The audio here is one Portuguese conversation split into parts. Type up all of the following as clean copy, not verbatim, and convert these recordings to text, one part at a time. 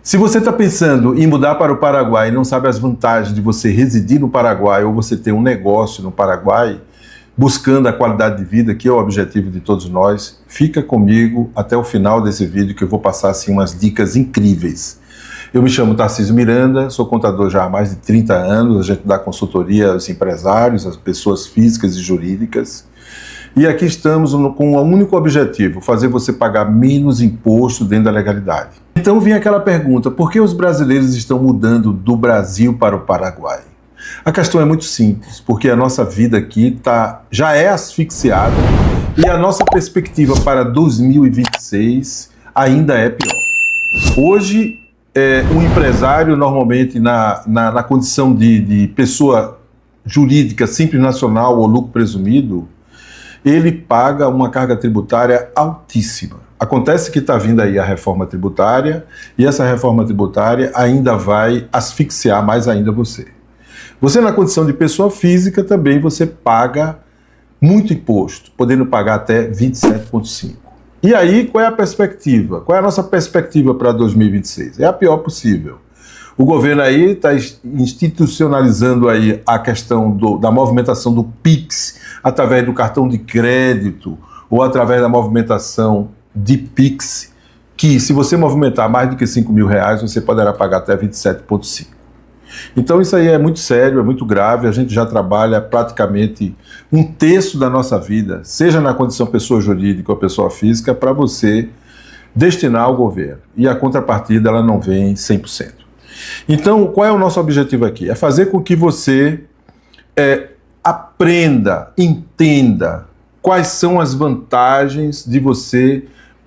Se você está pensando em mudar para o Paraguai e não sabe as vantagens de você residir no Paraguai ou você ter um negócio no Paraguai, buscando a qualidade de vida, que é o objetivo de todos nós, fica comigo até o final desse vídeo que eu vou passar assim, umas dicas incríveis. Eu me chamo Tarcísio Miranda, sou contador já há mais de 30 anos, a gente dá consultoria aos empresários, às pessoas físicas e jurídicas. E aqui estamos com um único objetivo, fazer você pagar menos imposto dentro da legalidade. Então vem aquela pergunta, por que os brasileiros estão mudando do Brasil para o Paraguai? A questão é muito simples, porque a nossa vida aqui já é asfixiada e a nossa perspectiva para 2026 ainda é pior. Hoje, um empresário, normalmente na condição de pessoa jurídica simples nacional ou lucro presumido, ele paga uma carga tributária altíssima. Acontece que está vindo aí a reforma tributária e essa reforma tributária ainda vai asfixiar mais ainda você. Você na condição de pessoa física também você paga muito imposto, podendo pagar até 27,5%. E aí qual é a perspectiva? Qual é a nossa perspectiva para 2026? É a pior possível. O governo aí está institucionalizando aí a questão da movimentação do PIX através do cartão de crédito ou através da movimentação de PIX, que se você movimentar mais do que R$5.000, você poderá pagar até 27,5%. Então isso aí é muito sério, é muito grave, a gente já trabalha praticamente um terço da nossa vida, seja na condição pessoa jurídica ou pessoa física, para você destinar ao governo. E a contrapartida ela não vem 100%. Então, qual é o nosso objetivo aqui? É fazer com que você aprenda, entenda quais são as vantagens de você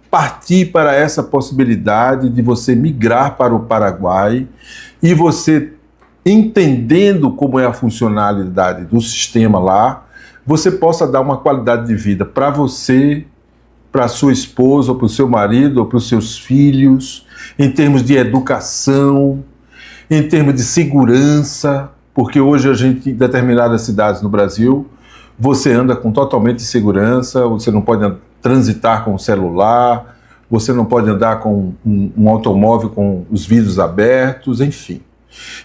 partir para essa possibilidade de você migrar para o Paraguai e você, entendendo como é a funcionalidade do sistema lá, você possa dar uma qualidade de vida para você, para sua esposa, ou para o seu marido, ou para os seus filhos, em termos de educação, em termos de segurança, porque hoje a gente, em determinadas cidades no Brasil, você anda com totalmente segurança, você não pode transitar com o celular, você não pode andar com um automóvel com os vidros abertos, enfim.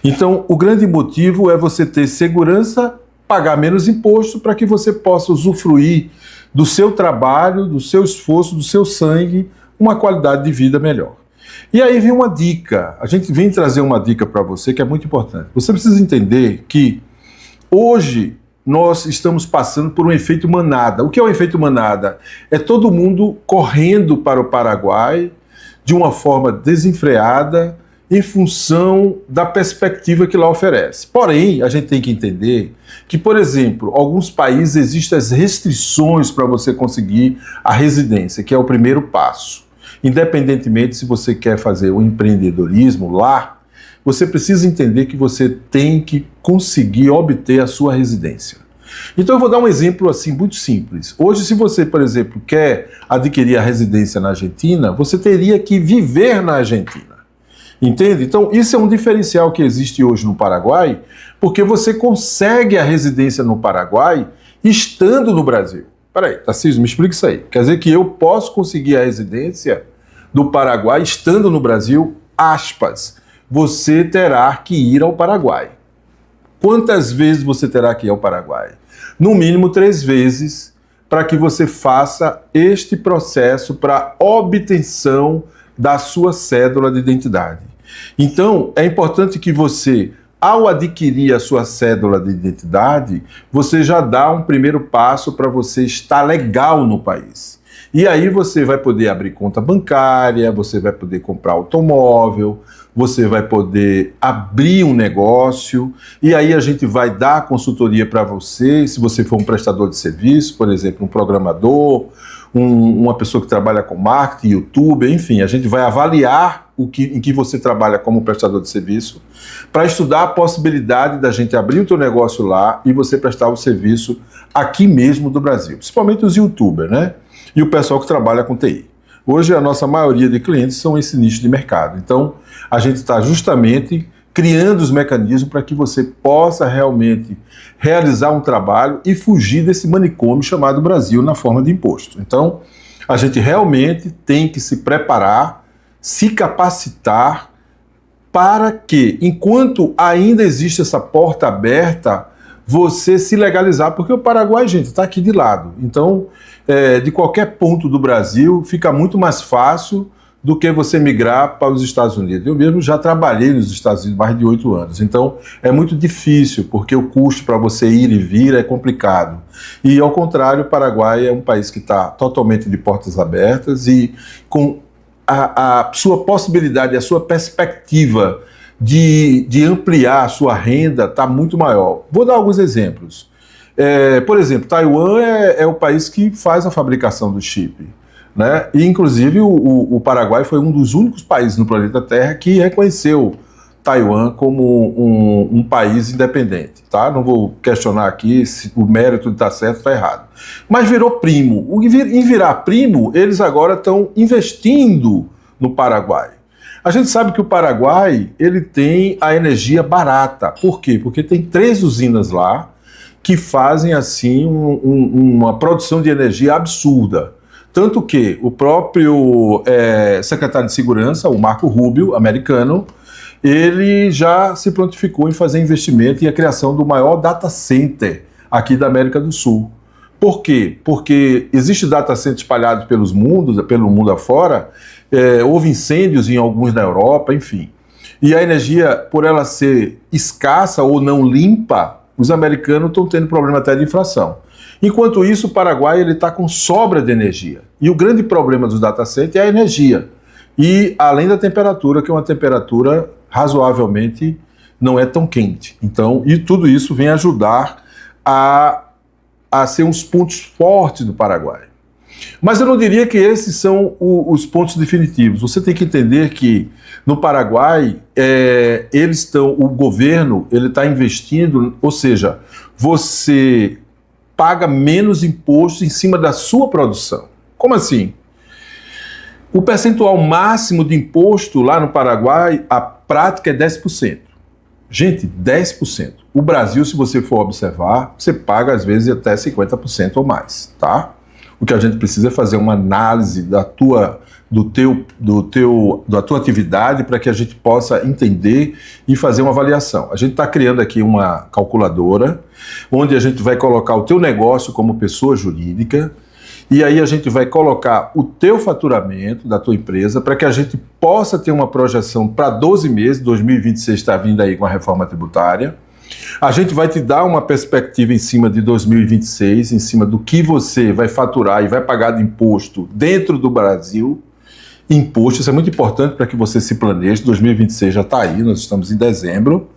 Então, o grande motivo é você ter segurança, pagar menos imposto para que você possa usufruir do seu trabalho, do seu esforço, do seu sangue, uma qualidade de vida melhor. E aí vem uma dica, a gente vem trazer uma dica para você que é muito importante. Você precisa entender que hoje nós estamos passando por um efeito manada. O que é o efeito manada? É todo mundo correndo para o Paraguai de uma forma desenfreada em função da perspectiva que lá oferece. Porém, a gente tem que entender que, por exemplo, alguns países existem as restrições para você conseguir a residência, que é o primeiro passo. Independentemente se você quer fazer o empreendedorismo lá, você precisa entender que você tem que conseguir obter a sua residência. Então eu vou dar um exemplo assim muito simples. Hoje, se você, por exemplo, quer adquirir a residência na Argentina, você teria que viver na Argentina. Entende? Então isso é um diferencial que existe hoje no Paraguai, porque você consegue a residência no Paraguai estando no Brasil. Peraí, Tarcísio, me explica isso aí. Quer dizer que eu posso conseguir a residência do Paraguai estando no Brasil? Aspas. Você terá que ir ao Paraguai. Quantas vezes você terá que ir ao Paraguai? No mínimo 3 vezes, para que você faça este processo para obtenção da sua cédula de identidade. Então, é importante que você, ao adquirir a sua cédula de identidade, você já dá um primeiro passo para você estar legal no país. E aí você vai poder abrir conta bancária, você vai poder comprar automóvel, você vai poder abrir um negócio, e aí a gente vai dar consultoria para você, se você for um prestador de serviço, por exemplo, um programador, uma pessoa que trabalha com marketing, youtuber, enfim, a gente vai avaliar em que você trabalha como prestador de serviço, para estudar a possibilidade da gente abrir o teu negócio lá e você prestar o serviço aqui mesmo do Brasil, principalmente os youtubers, né? E o pessoal que trabalha com TI. Hoje a nossa maioria de clientes são esse nicho de mercado. Então a gente está justamente criando os mecanismos para que você possa realmente realizar um trabalho e fugir desse manicômio chamado Brasil na forma de imposto. Então a gente realmente tem que se preparar, se capacitar para que, enquanto ainda existe essa porta aberta, você se legalizar, porque o Paraguai, gente, está aqui de lado. Então, de qualquer ponto do Brasil, fica muito mais fácil do que você migrar para os Estados Unidos. Eu mesmo já trabalhei nos Estados Unidos mais de 8 anos, então é muito difícil, porque o custo para você ir e vir é complicado. E, ao contrário, o Paraguai é um país que está totalmente de portas abertas e com a sua possibilidade, a sua perspectiva de ampliar a sua renda está muito maior. Vou dar alguns exemplos. Por exemplo, Taiwan é o país que faz a fabricação do chip, né? E, inclusive, o Paraguai foi um dos únicos países no planeta Terra que reconheceu Taiwan como um país independente, tá? Não vou questionar aqui se o mérito está certo ou está errado. Mas virou primo. Em virar primo, eles agora estão investindo no Paraguai. A gente sabe que o Paraguai ele tem a energia barata. Por quê? Porque tem 3 usinas lá que fazem assim uma produção de energia absurda. Tanto que o próprio secretário de Segurança, o Marco Rubio, americano, ele já se prontificou em fazer investimento e a criação do maior data center aqui da América do Sul. Por quê? Porque existe data center espalhados pelo mundo afora, houve incêndios em alguns na Europa, enfim. E a energia, por ela ser escassa ou não limpa, os americanos estão tendo problema até de inflação. Enquanto isso, o Paraguai está com sobra de energia. E o grande problema dos data centers é a energia. E além da temperatura, que é uma temperatura razoavelmente não é tão quente. Então, e tudo isso vem ajudar a ser uns pontos fortes do Paraguai. Mas eu não diria que esses são os pontos definitivos. Você tem que entender que no Paraguai o governo ele está investindo, ou seja, você paga menos imposto em cima da sua produção. Como assim? O percentual máximo de imposto lá no Paraguai, a prática é 10%. Gente, 10%. O Brasil, se você for observar, você paga às vezes até 50% ou mais, tá? O que a gente precisa é fazer uma análise da tua atividade para que a gente possa entender e fazer uma avaliação. A gente está criando aqui uma calculadora onde a gente vai colocar o teu negócio como pessoa jurídica e aí a gente vai colocar o teu faturamento da tua empresa para que a gente possa ter uma projeção para 12 meses, 2026 está vindo aí com a reforma tributária. A gente vai te dar uma perspectiva em cima de 2026, em cima do que você vai faturar e vai pagar de imposto dentro do Brasil. Imposto, isso é muito importante para que você se planeje. 2026 já está aí, nós estamos em dezembro.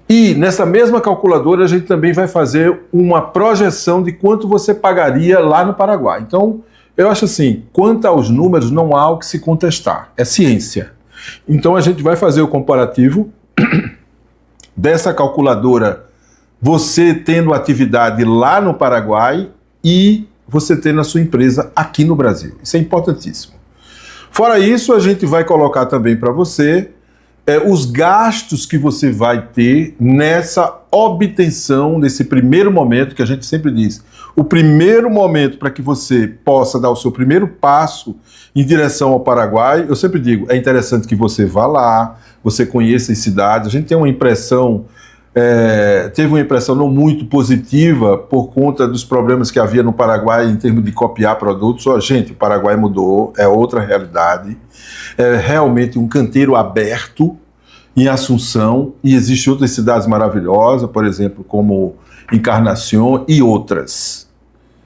E nessa mesma calculadora a gente também vai fazer uma projeção de quanto você pagaria lá no Paraguai. Então, eu acho assim, quanto aos números não há o que se contestar, é ciência. Então a gente vai fazer o comparativo dessa calculadora, você tendo atividade lá no Paraguai e você tendo a sua empresa aqui no Brasil. Isso é importantíssimo. Fora isso, a gente vai colocar também para você os gastos que você vai ter nessa obtenção, nesse primeiro momento, que a gente sempre diz, o primeiro momento para que você possa dar o seu primeiro passo em direção ao Paraguai, eu sempre digo, é interessante que você vá lá, você conheça as cidades. A gente tem uma impressão, teve uma impressão não muito positiva por conta dos problemas que havia no Paraguai em termos de copiar produtos. Gente, o Paraguai mudou, é outra realidade, é realmente um canteiro aberto em Assunção, e existem outras cidades maravilhosas, por exemplo, como Encarnación e outras,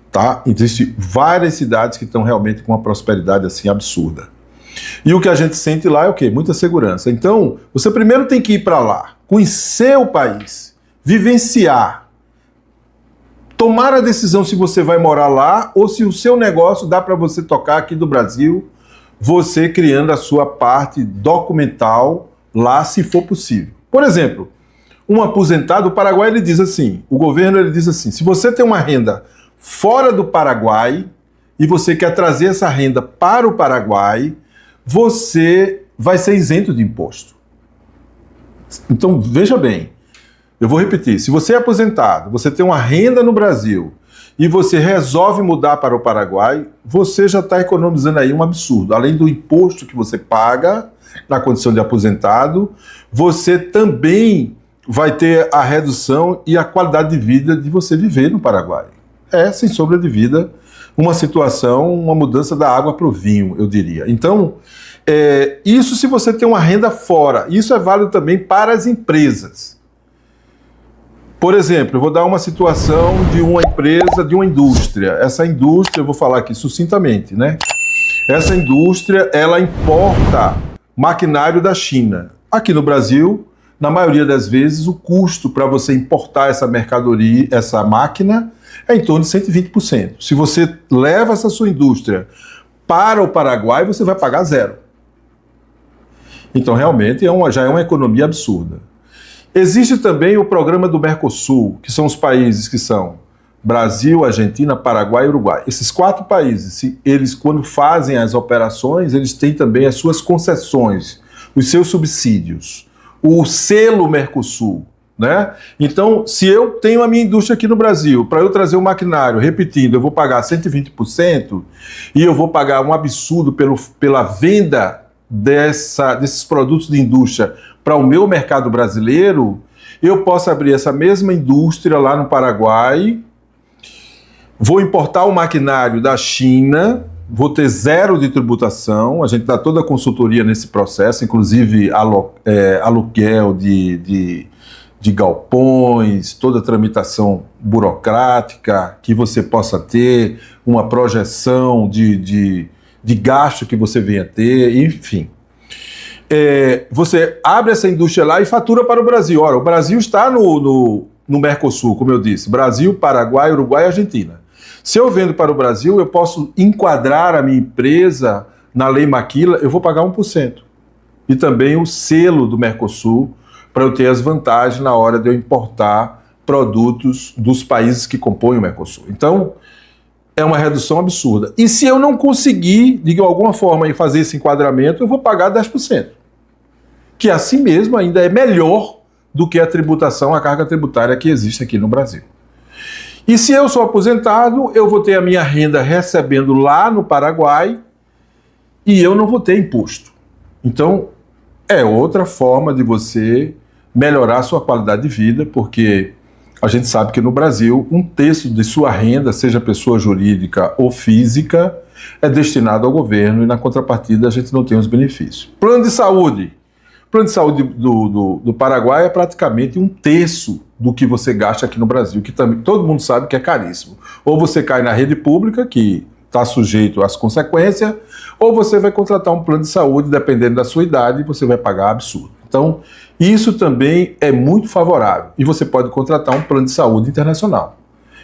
tá? Existem várias cidades que estão realmente com uma prosperidade assim absurda. E o que a gente sente lá é o quê? Muita segurança. Então, você primeiro tem que ir para lá, conhecer o país, vivenciar, tomar a decisão se você vai morar lá ou se o seu negócio dá para você tocar aqui do Brasil, você criando a sua parte documental lá, se for possível. Por exemplo, um aposentado, o Paraguai ele diz assim, o governo ele diz assim, se você tem uma renda fora do Paraguai e você quer trazer essa renda para o Paraguai, você vai ser isento de imposto. Então, veja bem, eu vou repetir, se você é aposentado, você tem uma renda no Brasil e você resolve mudar para o Paraguai, você já está economizando aí um absurdo. Além do imposto que você paga na condição de aposentado, você também vai ter a redução e a qualidade de vida de você viver no Paraguai. É, sem sombra de vida, uma situação, uma mudança da água para o vinho, eu diria. Então, isso se você tem uma renda fora. Isso é válido também para as empresas. Por exemplo, eu vou dar uma situação de uma empresa, de uma indústria. Essa indústria, eu vou falar aqui sucintamente, né? Essa indústria, ela importa maquinário da China. Aqui no Brasil, na maioria das vezes, o custo para você importar essa mercadoria, essa máquina, é em torno de 120%. Se você leva essa sua indústria para o Paraguai, você vai pagar zero. Então, realmente, já é uma economia absurda. Existe também o programa do Mercosul, que são os países que são Brasil, Argentina, Paraguai e Uruguai. Esses 4 países, eles, quando fazem as operações, eles têm também as suas concessões, os seus subsídios. O selo Mercosul, né? Então, se eu tenho a minha indústria aqui no Brasil, para eu trazer o maquinário, repetindo, eu vou pagar 120% e eu vou pagar um absurdo pela venda desses produtos de indústria para o meu mercado brasileiro, eu posso abrir essa mesma indústria lá no Paraguai, vou importar o maquinário da China, vou ter zero de tributação, a gente dá toda a consultoria nesse processo, inclusive aluguel de galpões, toda a tramitação burocrática, que você possa ter uma projeção de gasto que você venha ter, enfim. Você abre essa indústria lá e fatura para o Brasil. Ora, o Brasil está no Mercosul, como eu disse, Brasil, Paraguai, Uruguai e Argentina. Se eu vendo para o Brasil, eu posso enquadrar a minha empresa na Lei Maquila, eu vou pagar 1%. E também o selo do Mercosul, para eu ter as vantagens na hora de eu importar produtos dos países que compõem o Mercosul. Então, é uma redução absurda. E se eu não conseguir, de alguma forma, fazer esse enquadramento, eu vou pagar 10%. Que assim mesmo ainda é melhor do que a tributação, a carga tributária que existe aqui no Brasil. E se eu sou aposentado, eu vou ter a minha renda recebendo lá no Paraguai e eu não vou ter imposto. Então, é outra forma de você melhorar a sua qualidade de vida, porque a gente sabe que no Brasil, 1/3 de sua renda, seja pessoa jurídica ou física, é destinado ao governo e, na contrapartida, a gente não tem os benefícios. Plano de saúde. O plano de saúde do Paraguai é praticamente 1/3 do que você gasta aqui no Brasil, que também todo mundo sabe que é caríssimo. Ou você cai na rede pública, que está sujeito às consequências, ou você vai contratar um plano de saúde, dependendo da sua idade, você vai pagar absurdo. Então, isso também é muito favorável. E você pode contratar um plano de saúde internacional.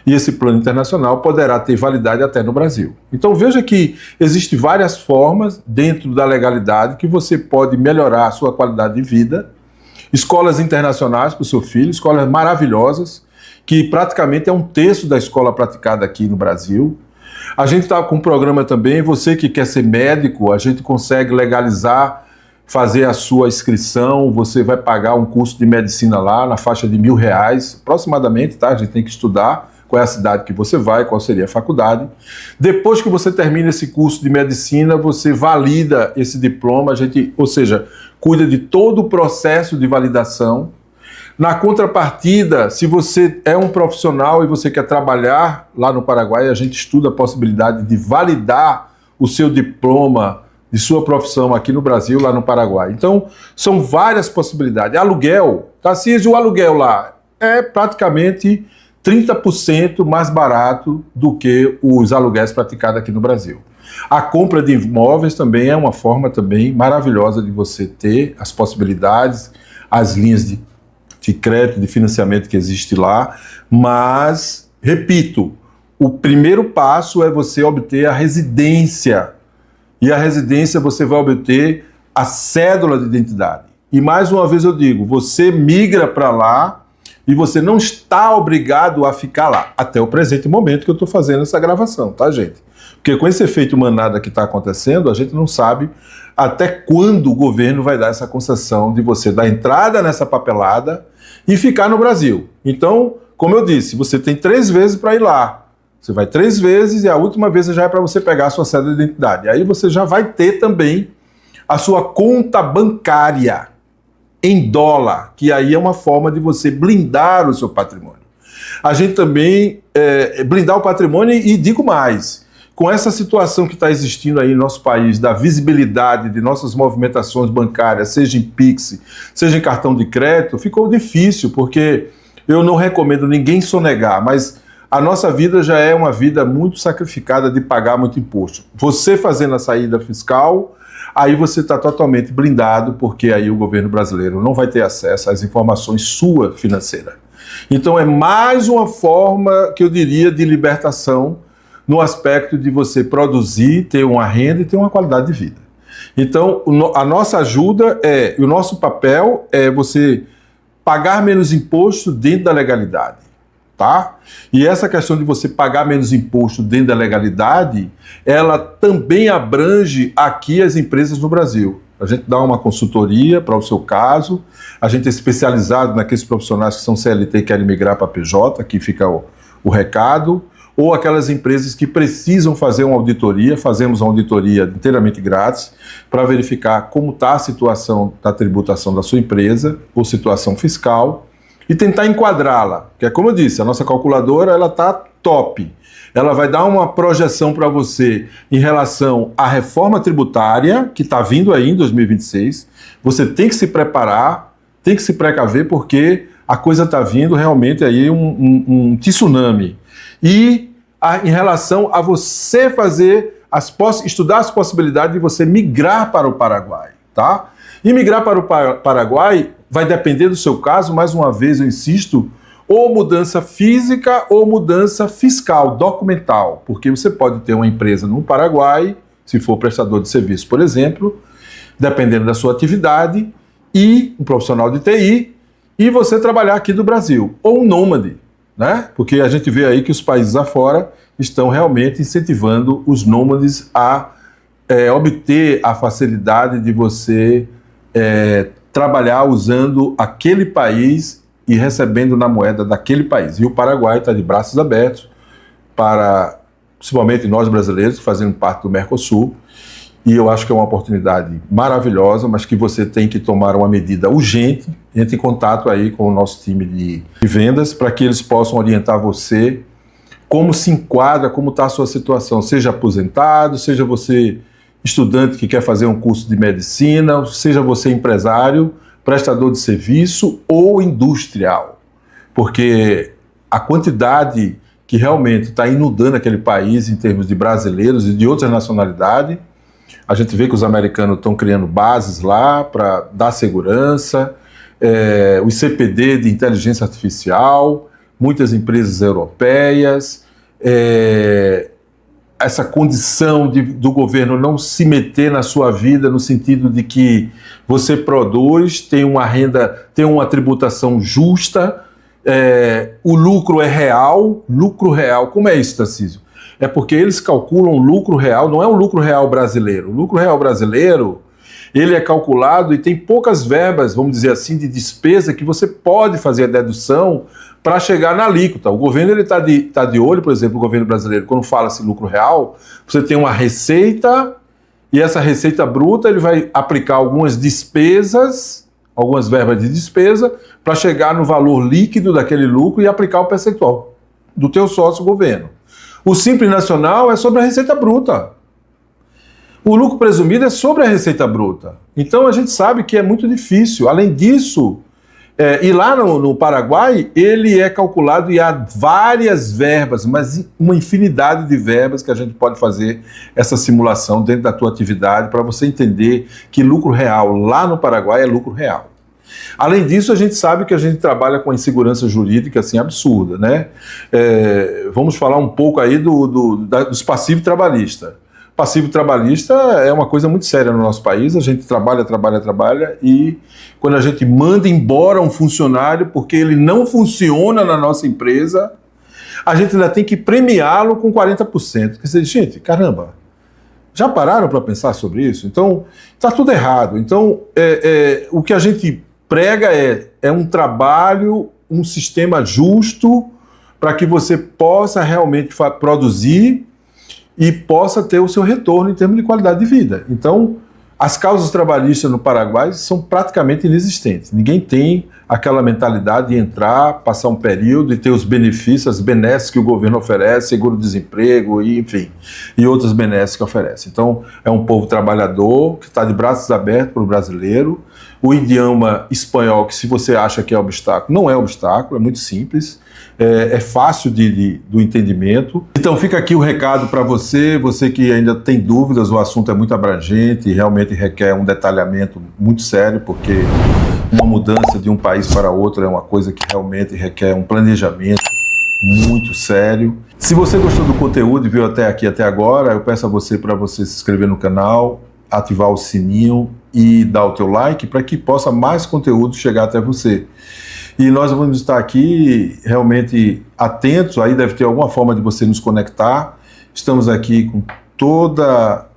E esse plano internacional poderá ter validade até no Brasil. Então veja que existem várias formas dentro da legalidade que você pode melhorar a sua qualidade de vida. Escolas internacionais para o seu filho, escolas maravilhosas, que praticamente é 1/3 da escola praticada aqui no Brasil. A gente está com um programa também, você que quer ser médico, a gente consegue legalizar, fazer a sua inscrição, você vai pagar um curso de medicina lá na faixa de R$1.000, aproximadamente, tá? A gente tem que estudar qual é a cidade que você vai, qual seria a faculdade. Depois que você termina esse curso de medicina, você valida esse diploma, ou seja, cuida de todo o processo de validação. Na contrapartida, se você é um profissional e você quer trabalhar lá no Paraguai, a gente estuda a possibilidade de validar o seu diploma de sua profissão aqui no Brasil, lá no Paraguai. Então, são várias possibilidades. Aluguel, Tarcísio, o aluguel lá é praticamente 30% mais barato do que os aluguéis praticados aqui no Brasil. A compra de imóveis também é uma forma também maravilhosa de você ter as possibilidades, as linhas de crédito, de financiamento que existe lá, mas, repito, o primeiro passo é você obter a residência, e a residência você vai obter a cédula de identidade. E mais uma vez eu digo, você migra para lá e você não está obrigado a ficar lá, até o presente momento que eu estou fazendo essa gravação, tá, gente? Porque com esse efeito manada que está acontecendo, a gente não sabe até quando o governo vai dar essa concessão de você dar entrada nessa papelada e ficar no Brasil. Então, como eu disse, você tem 3 vezes para ir lá. Você vai 3 vezes e a última vez já é para você pegar a sua cédula de identidade. Aí você já vai ter também a sua conta bancária em dólar, que aí é uma forma de você blindar o seu patrimônio. A gente também blindar o patrimônio e digo mais, com essa situação que está existindo aí no nosso país, da visibilidade de nossas movimentações bancárias, seja em Pix, seja em cartão de crédito, ficou difícil, porque eu não recomendo ninguém sonegar, mas a nossa vida já é uma vida muito sacrificada de pagar muito imposto. Você fazendo a saída fiscal, aí você está totalmente blindado, porque aí o governo brasileiro não vai ter acesso às informações sua financeira. Então é mais uma forma, que eu diria, de libertação no aspecto de você produzir, ter uma renda e ter uma qualidade de vida. Então a nossa ajuda o nosso papel é você pagar menos imposto dentro da legalidade. Tá? E essa questão de você pagar menos imposto dentro da legalidade, ela também abrange aqui as empresas no Brasil. A gente dá uma consultoria para o seu caso, a gente é especializado naqueles profissionais que são CLT e querem migrar para PJ, aqui fica o recado, ou aquelas empresas que precisam fazer uma auditoria, fazemos uma auditoria inteiramente grátis para verificar como está a situação da tributação da sua empresa ou situação fiscal, e tentar enquadrá-la, que é como eu disse, a nossa calculadora ela está top. Ela vai dar uma projeção para você em relação à reforma tributária, que está vindo aí em 2026. Você tem que se preparar, tem que se precaver, porque a coisa está vindo realmente aí um tsunami. E em relação a você fazer, estudar as possibilidades de você migrar para o Paraguai, tá? E migrar para o Paraguai vai depender do seu caso, mais uma vez eu insisto, ou mudança física ou mudança fiscal, documental, porque você pode ter uma empresa no Paraguai, se for prestador de serviço, por exemplo, dependendo da sua atividade, e um profissional de TI, e você trabalhar aqui do Brasil, ou um nômade, né? Porque a gente vê aí que os países afora estão realmente incentivando os nômades a obter a facilidade de você trabalhar usando aquele país e recebendo na moeda daquele país. E o Paraguai está de braços abertos para, principalmente nós brasileiros, fazendo parte do Mercosul, e eu acho que é uma oportunidade maravilhosa, mas que você tem que tomar uma medida urgente. Entre em contato aí com o nosso time de vendas para que eles possam orientar você como se enquadra, como está a sua situação, seja aposentado, seja você estudante que quer fazer um curso de medicina, seja você empresário, prestador de serviço ou industrial, porque a quantidade que realmente está inundando aquele país em termos de brasileiros e de outras nacionalidades, a gente vê que os americanos estão criando bases lá para dar segurança, o CPD de inteligência artificial, muitas empresas europeias, essa condição do governo não se meter na sua vida no sentido de que você produz, tem uma renda, tem uma tributação justa, o lucro é real. Lucro real, como é isso, Tarcísio? É porque eles calculam lucro real, não é o lucro real brasileiro. O lucro real brasileiro, ele é calculado e tem poucas verbas, vamos dizer assim, de despesa que você pode fazer a dedução para chegar na alíquota. O governo ele tá de olho, por exemplo, o governo brasileiro, quando fala-se lucro real, você tem uma receita e essa receita bruta ele vai aplicar algumas despesas, algumas verbas de despesa, para chegar no valor líquido daquele lucro e aplicar o percentual do teu sócio governo. O Simples Nacional é sobre a receita bruta. O lucro presumido é sobre a receita bruta. Então a gente sabe que é muito difícil. Além disso, e lá no Paraguai, ele é calculado e há várias verbas, mas uma infinidade de verbas que a gente pode fazer essa simulação dentro da tua atividade para você entender que lucro real lá no Paraguai é lucro real. Além disso, a gente sabe que a gente trabalha com a insegurança jurídica assim, absurda, né? Vamos falar um pouco aí dos passivos trabalhistas. Passivo trabalhista é uma coisa muito séria no nosso país, a gente trabalha e quando a gente manda embora um funcionário porque ele não funciona na nossa empresa, a gente ainda tem que premiá-lo com 40%. Quer dizer, gente, caramba, já pararam para pensar sobre isso? Então, está tudo errado. Então, o que a gente prega é um trabalho, um sistema justo para que você possa realmente produzir e possa ter o seu retorno em termos de qualidade de vida. Então, as causas trabalhistas no Paraguai são praticamente inexistentes. Ninguém tem aquela mentalidade de entrar, passar um período e ter os benefícios, as benesses que o governo oferece, seguro-desemprego, enfim, e outras benesses que oferece. Então, é um povo trabalhador que está de braços abertos para o brasileiro. O idioma espanhol, que se você acha que é obstáculo, não é obstáculo, é muito simples. É fácil do entendimento. Então fica aqui o recado para você que ainda tem dúvidas, o assunto é muito abrangente e realmente requer um detalhamento muito sério, porque uma mudança de um país para outro é uma coisa que realmente requer um planejamento muito sério. Se você gostou do conteúdo e viu até aqui, até agora, eu peço a você para você se inscrever no canal, ativar o sininho e dar o teu like para que possa mais conteúdo chegar até você. E nós vamos estar aqui realmente atentos, aí deve ter alguma forma de você nos conectar. Estamos aqui com toda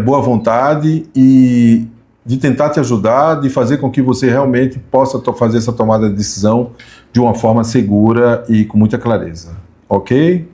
boa vontade e de tentar te ajudar, de fazer com que você realmente possa fazer essa tomada de decisão de uma forma segura e com muita clareza. Ok?